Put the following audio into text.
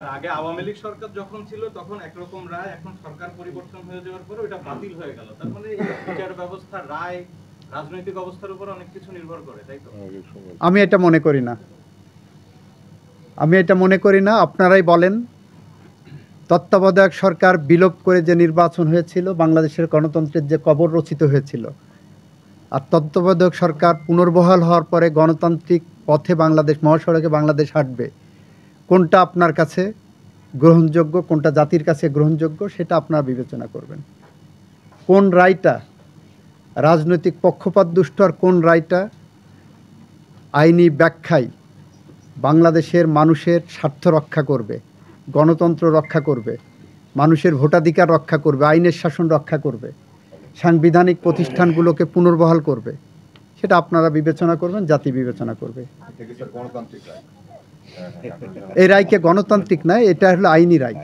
আগে আওয়ামী লীগ সরকার যখন ছিল তখন একরকম রায়, এখন সরকার পরিবর্তন হয়ে যাওয়ার পরে ওটা বাতিল হয়ে গেল। তার মানে এই বিচার ব্যবস্থার রায় রাজনৈতিক অবস্থার উপর অনেক কিছু নির্ভর করে, তাই তো? আমি এটা মনে করি না। আপনারাই বলেন, তত্ত্বাবধায়ক সরকার বিলোপ করে যে নির্বাচন হয়েছিল, বাংলাদেশের গণতন্ত্রের যে কবর রচিত হয়েছিল, আর তত্ত্বাবধায়ক সরকার পুনর্বহাল হওয়ার পরে গণতান্ত্রিক পথে বাংলাদেশ, মহাসড়কে বাংলাদেশ হাঁটবে, কোনটা আপনার কাছে গ্রহণযোগ্য, কোনটা জাতির কাছে গ্রহণযোগ্য, সেটা আপনারা বিবেচনা করবেন। কোন রায়টা রাজনৈতিক পক্ষপাত দুষ্ট আর কোন রায়টা আইনি ব্যাখ্যায় বাংলাদেশের মানুষের স্বার্থ রক্ষা করবে, গণতন্ত্র রক্ষা করবে, মানুষের ভোটাধিকার রক্ষা করবে, আইনের শাসন রক্ষা করবে, সাংবিধানিক প্রতিষ্ঠানগুলোকে পুনর্বহাল করবে, সেটা আপনারা বিবেচনা করবেন, জাতি বিবেচনা করবে। এই রায়কে গণতান্ত্রিক নয়, এটা হলো আইনি রায়।